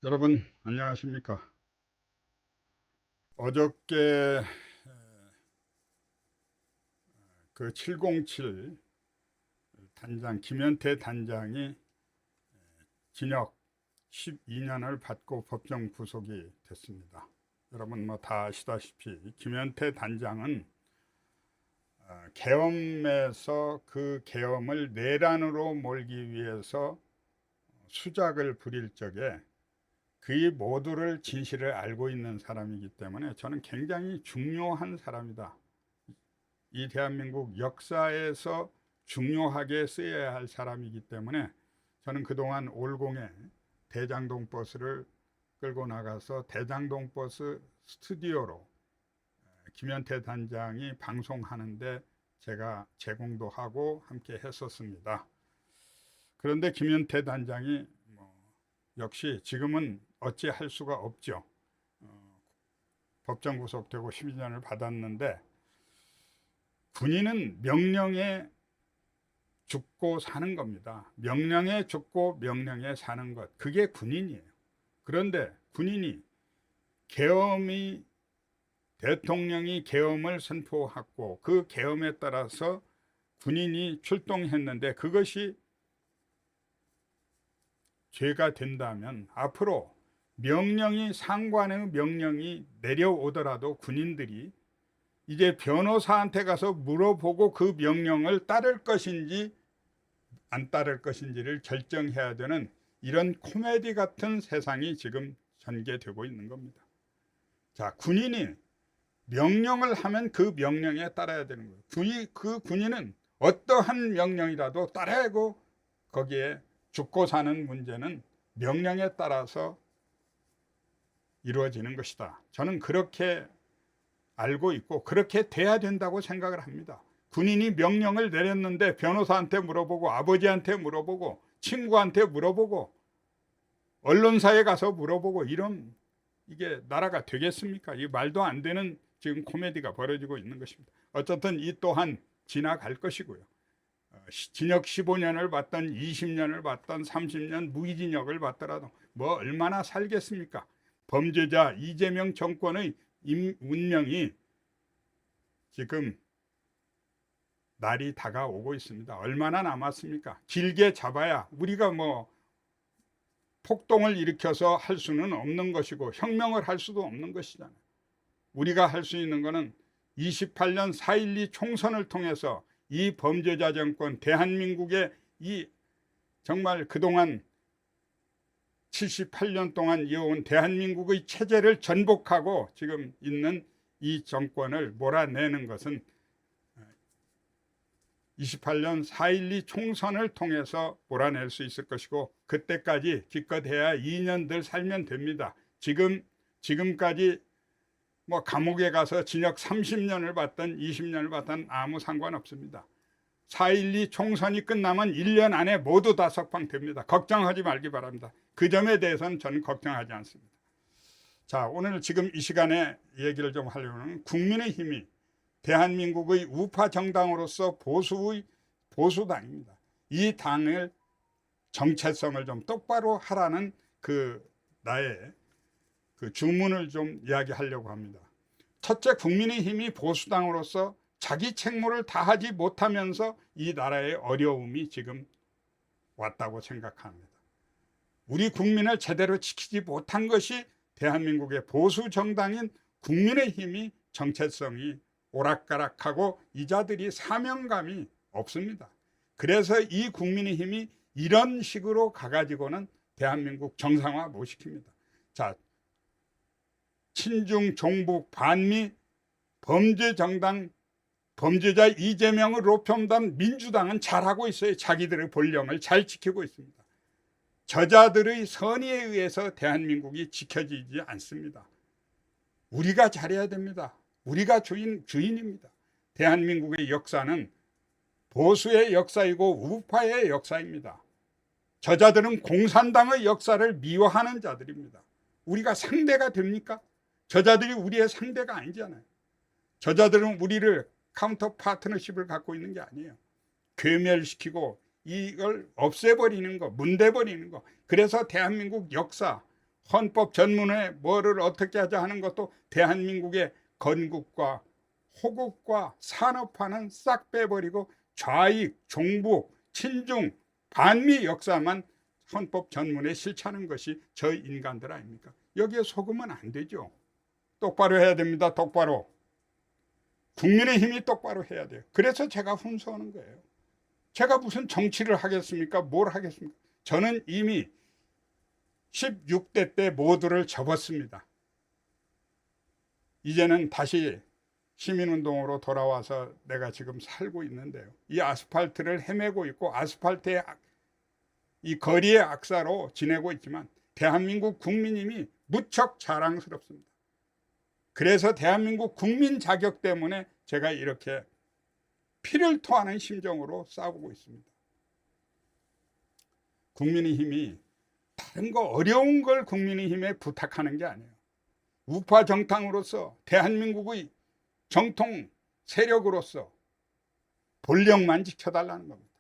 여러분 안녕하십니까? 어저께 그 707 단장 김현태 단장이 징역 12년을 받고 법정 구속이 됐습니다. 여러분 뭐 다 아시다시피 김현태 단장은 계엄에서 그 계엄을 내란으로 몰기 위해서 수작을 부릴 적에 그 모두를 진실을 알고 있는 사람이기 때문에 저는 굉장히 중요한 사람이다. 이 대한민국 역사에서 중요하게 쓰여야 할 사람이기 때문에 저는 그동안 올공에 대장동 버스를 끌고 나가서 대장동 버스 스튜디오로 김현태 단장이 방송하는데 제가 제공도 하고 함께 했었습니다. 그런데 김현태 단장이 역시 지금은 어찌할 수가 없죠. 법정 구속되고 12년을 받았는데 군인은 명령에 죽고 사는 겁니다. 명령에 죽고 명령에 사는 것, 그게 군인이에요. 그런데 군인이 대통령이 계엄을 선포하고 그 계엄에 따라서 군인이 출동했는데 그것이 죄가 된다면 앞으로 상관의 명령이 내려오더라도 군인들이 이제 변호사한테 가서 물어보고 그 명령을 따를 것인지 안 따를 것인지를 결정해야 되는 이런 코미디 같은 세상이 지금 전개되고 있는 겁니다. 자, 군인이 명령을 하면 그 명령에 따라야 되는 거예요. 그 군인은 어떠한 명령이라도 따라야 하고 거기에 죽고 사는 문제는 명령에 따라서 이루어지는 것이다. 저는 그렇게 알고 있고 그렇게 돼야 된다고 생각을 합니다. 군인이 명령을 내렸는데 변호사한테 물어보고 아버지한테 물어보고 친구한테 물어보고 언론사에 가서 물어보고 이런 이게 나라가 되겠습니까? 이 말도 안 되는 지금 코미디가 벌어지고 있는 것입니다. 어쨌든 이 또한 지나갈 것이고요. 징역 15년을 받던 20년을 받던 30년 무기징역을 받더라도 뭐 얼마나 살겠습니까? 범죄자 이재명 정권의 운명이 지금 날이 다가오고 있습니다. 얼마나 남았습니까? 길게 잡아야 우리가 뭐 폭동을 일으켜서 할 수는 없는 것이고 혁명을 할 수도 없는 것이잖아요. 우리가 할 수 있는 것은 28년 4.12 총선을 통해서 이 범죄자 정권 대한민국의 이 정말 그동안 78년 동안 이어온 대한민국의 체제를 전복하고 지금 있는 이 정권을 몰아내는 것은 28년 4.12 총선을 통해서 몰아낼 수 있을 것이고 그때까지 기껏해야 2년들 살면 됩니다. 지금까지 뭐 감옥에 가서 징역 30년을 받든 20년을 받든 아무 상관없습니다. 4.12 총선이 끝나면 1년 안에 모두 다 석방됩니다. 걱정하지 말기 바랍니다. 그 점에 대해서는 저는 걱정하지 않습니다. 자, 오늘 지금 이 시간에 얘기를 좀 하려면 국민의힘이 대한민국의 우파 정당으로서 보수당입니다. 이 당을 정체성을 좀 똑바로 하라는 나의 주문을 좀 이야기하려고 합니다. 첫째, 국민의힘이 보수당으로서 자기 책무를 다하지 못하면서 이 나라의 어려움이 지금 왔다고 생각합니다. 우리 국민을 제대로 지키지 못한 것이 대한민국의 보수 정당인 국민의힘이 정체성이 오락가락하고 이자들이 사명감이 없습니다. 그래서 이 국민의힘이 이런 식으로 가가지고는 대한민국 정상화 못 시킵니다. 자, 친중 종북 반미 범죄 정당 범죄자 이재명을 로편단 민주당은 잘하고 있어요. 자기들의 본령을 잘 지키고 있습니다. 저자들의 선의에 의해서 대한민국이 지켜지지 않습니다. 우리가 잘해야 됩니다. 우리가 주인입니다. 대한민국의 역사는 보수의 역사이고 우파의 역사입니다. 저자들은 공산당의 역사를 미워하는 자들입니다. 우리가 상대가 됩니까? 저자들이 우리의 상대가 아니잖아요. 저자들은 우리를 카운터 파트너십을 갖고 있는 게 아니에요. 괴멸시키고 이걸 없애버리는 거, 문대버리는 거. 그래서 대한민국 역사 헌법 전문에 뭐를 어떻게 하자 하는 것도 대한민국의 건국과 호국과 산업화는 싹 빼버리고 좌익, 종북, 친중, 반미 역사만 헌법 전문에 실천하는 것이 저 인간들 아닙니까? 여기에 속으면 안 되죠. 똑바로 해야 됩니다. 똑바로. 국민의힘이 똑바로 해야 돼요. 그래서 제가 훈수하는 거예요. 제가 무슨 정치를 하겠습니까? 뭘 하겠습니까? 저는 이미 16대 때 모두를 접었습니다. 이제는 다시 시민운동으로 돌아와서 내가 지금 살고 있는데요. 이 아스팔트를 헤매고 있고 아스팔트의 이 거리의 악사로 지내고 있지만 대한민국 국민님이 무척 자랑스럽습니다. 그래서 대한민국 국민 자격 때문에 제가 이렇게 피를 토하는 심정으로 싸우고 있습니다. 국민의힘이 다른 거 어려운 걸 국민의힘에 부탁하는 게 아니에요. 우파 정당으로서 대한민국의 정통 세력으로서 본령만 지켜달라는 겁니다.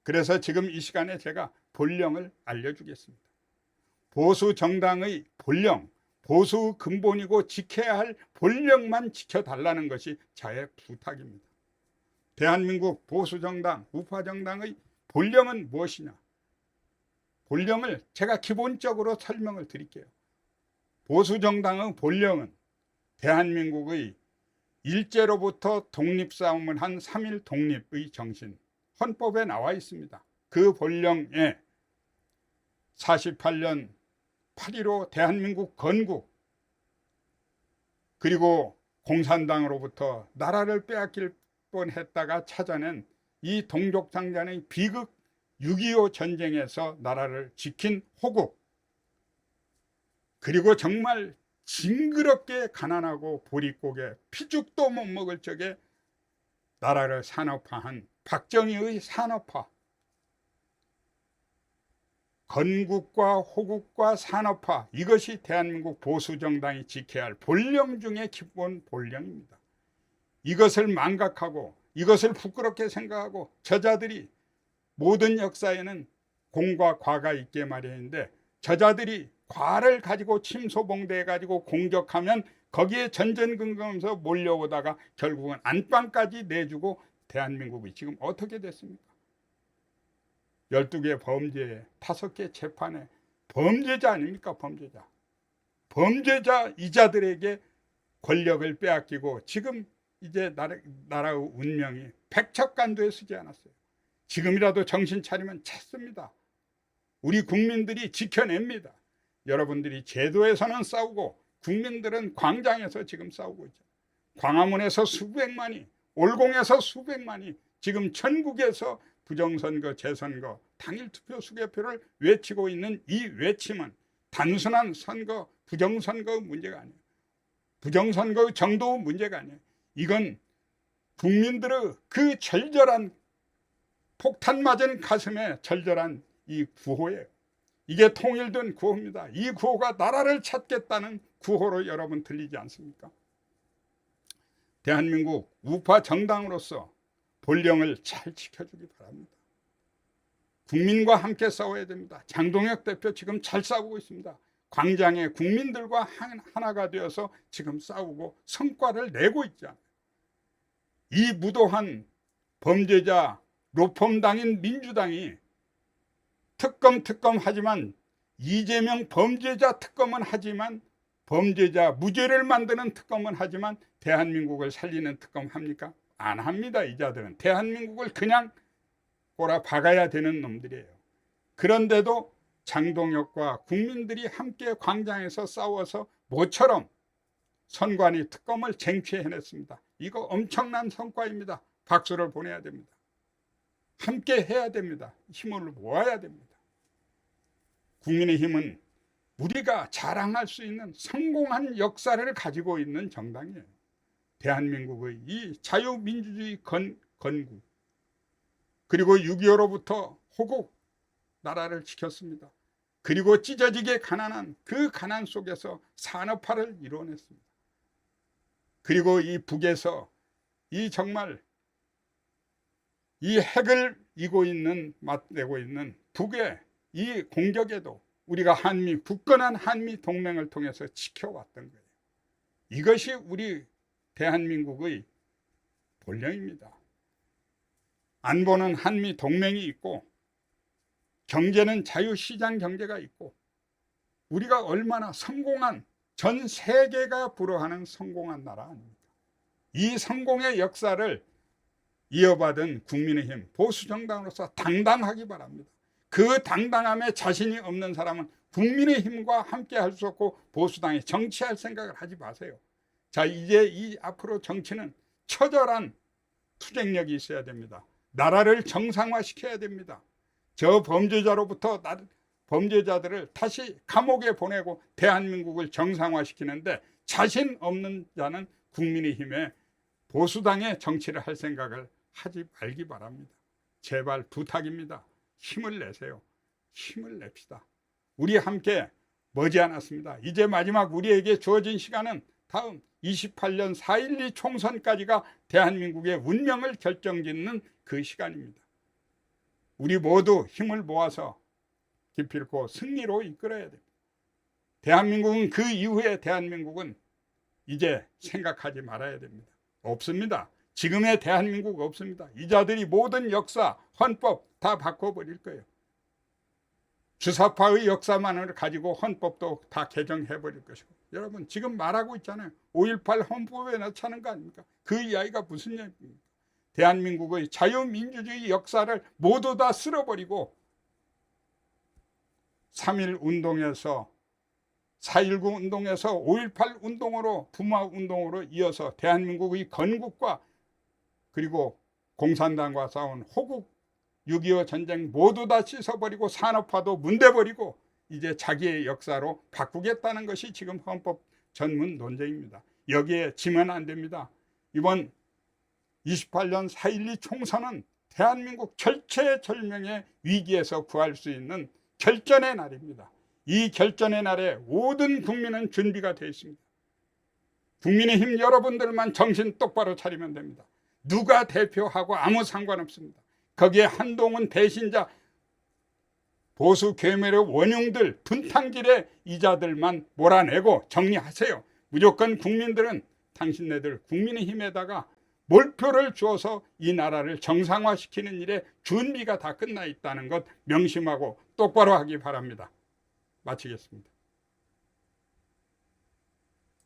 그래서 지금 이 시간에 제가 본령을 알려주겠습니다. 보수 정당의 본령, 보수 근본이고 지켜야 할 본령만 지켜달라는 것이 저의 부탁입니다. 대한민국 보수 정당, 우파 정당의 본령은 무엇이냐? 본령을 제가 기본적으로 설명을 드릴게요. 보수 정당의 본령은 대한민국의 일제로부터 독립싸움을 한 3.1 독립의 정신, 헌법에 나와 있습니다. 그 본령에 48년 8.15 대한민국 건국, 그리고 공산당으로부터 나라를 빼앗길 뻔했다가 찾아낸 이 동족상잔의 비극 6.25 전쟁에서 나라를 지킨 호국, 그리고 정말 징그럽게 가난하고 보릿고개 피죽도 못 먹을 적에 나라를 산업화한 박정희의 산업화, 건국과 호국과 산업화, 이것이 대한민국 보수정당이 지켜야 할 본령 중에 기본 본령입니다. 이것을 망각하고 이것을 부끄럽게 생각하고 저자들이 모든 역사에는 공과 과가 있게 마련인데 저자들이 과를 가지고 침소봉대해 가지고 공격하면 거기에 전전긍긍하면서 몰려오다가 결국은 안방까지 내주고 대한민국이 지금 어떻게 됐습니까? 12개 범죄에 5개 재판에 범죄자 아닙니까? 범죄자. 범죄자 이자들에게 권력을 빼앗기고 지금 이제 나라의 운명이 백척간도에 서지 않았어요. 지금이라도 정신 차리면 찾습니다. 우리 국민들이 지켜냅니다. 여러분들이 제도에서는 싸우고 국민들은 광장에서 지금 싸우고 있죠. 광화문에서 수백만이, 올공에서 수백만이, 지금 전국에서 부정선거, 재선거, 당일투표 수개표를 외치고 있는 이 외침은 단순한 선거, 부정선거의 문제가 아니에요. 부정선거의 정도의 문제가 아니에요. 이건 국민들의 그 절절한 폭탄 맞은 가슴에 절절한 이 구호예요. 이게 통일된 구호입니다. 이 구호가 나라를 찾겠다는 구호로 여러분 들리지 않습니까? 대한민국 우파 정당으로서 본령을 잘 지켜주기 바랍니다. 국민과 함께 싸워야 됩니다. 장동혁 대표 지금 잘 싸우고 있습니다. 광장에 국민들과 하나가 되어서 지금 싸우고 성과를 내고 있잖아요. 이 무도한 범죄자 로펌당인 민주당이 특검 하지만 이재명 범죄자 특검은 하지만 범죄자 무죄를 만드는 특검은 하지만 대한민국을 살리는 특검 합니까? 안 합니다. 이자들은 대한민국을 그냥 꼬라 박아야 되는 놈들이에요. 그런데도 장동혁과 국민들이 함께 광장에서 싸워서 모처럼 선관위 특검을 쟁취해냈습니다. 이거 엄청난 성과입니다. 박수를 보내야 됩니다. 함께 해야 됩니다. 힘을 모아야 됩니다. 국민의힘은 우리가 자랑할 수 있는 성공한 역사를 가지고 있는 정당이에요. 대한민국의 이 자유민주주의 건국, 그리고 6.25로부터 호국 나라를 지켰습니다. 그리고 찢어지게 가난한 그 가난 속에서 산업화를 이루어냈습니다. 그리고 이 북에서 이 정말 이 핵을 이고 있는, 맞대고 있는 북의 이 공격에도 우리가 굳건한 한미 동맹을 통해서 지켜왔던 거예요. 이것이 우리 대한민국의 본령입니다. 안보는 한미 동맹이 있고, 경제는 자유시장 경제가 있고, 우리가 얼마나 성공한, 전 세계가 부러워하는 성공한 나라 아닙니까? 이 성공의 역사를 이어받은 국민의힘 보수정당으로서 당당하기 바랍니다. 그 당당함에 자신이 없는 사람은 국민의힘과 함께 할 수 없고 보수당에 정치할 생각을 하지 마세요. 자, 이제 이 앞으로 정치는 처절한 투쟁력이 있어야 됩니다. 나라를 정상화시켜야 됩니다. 저 범죄자들을 다시 감옥에 보내고 대한민국을 정상화시키는데 자신 없는 자는 국민의힘에 보수당의 정치를 할 생각을 하지 말기 바랍니다. 제발 부탁입니다. 힘을 내세요. 힘을 냅시다. 우리 함께 머지않았습니다. 이제 마지막 우리에게 주어진 시간은 다음 28년 4.12 총선까지가 대한민국의 운명을 결정짓는 그 시간입니다. 우리 모두 힘을 모아서 기필코 승리로 이끌어야 됩니다. 대한민국은 그 이후에 대한민국은 이제 생각하지 말아야 됩니다. 없습니다. 지금의 대한민국 없습니다. 이 자들이 모든 역사, 헌법 다 바꿔버릴 거예요. 주사파의 역사만을 가지고 헌법도 다 개정해버릴 것이고, 여러분 지금 말하고 있잖아요. 5.18 헌법에 넣자는 거 아닙니까? 그 이야기가 무슨 얘기입니까? 대한민국의 자유민주주의 역사를 모두 다 쓸어버리고 3.1 운동에서 4.19 운동에서 5.18 운동으로, 부마 운동으로 이어서 대한민국의 건국과 그리고 공산당과 싸운 호국 6.25 전쟁 모두 다 씻어버리고 산업화도 문대버리고 이제 자기의 역사로 바꾸겠다는 것이 지금 헌법 전문 논쟁입니다. 여기에 지면 안 됩니다. 이번 28년 4.12 총선은 대한민국 절체절명의 위기에서 구할 수 있는 결전의 날입니다. 이 결전의 날에 모든 국민은 준비가 되어 있습니다. 국민의힘 여러분들만 정신 똑바로 차리면 됩니다. 누가 대표하고 아무 상관없습니다. 거기에 한동훈 배신자, 보수 괴멸의 원흉들, 분탕질의 이자들만 몰아내고 정리하세요. 무조건 국민들은 당신네들 국민의힘에다가 몰표를 주어서 이 나라를 정상화시키는 일에 준비가 다 끝나 있다는 것 명심하고 똑바로 하기 바랍니다. 마치겠습니다.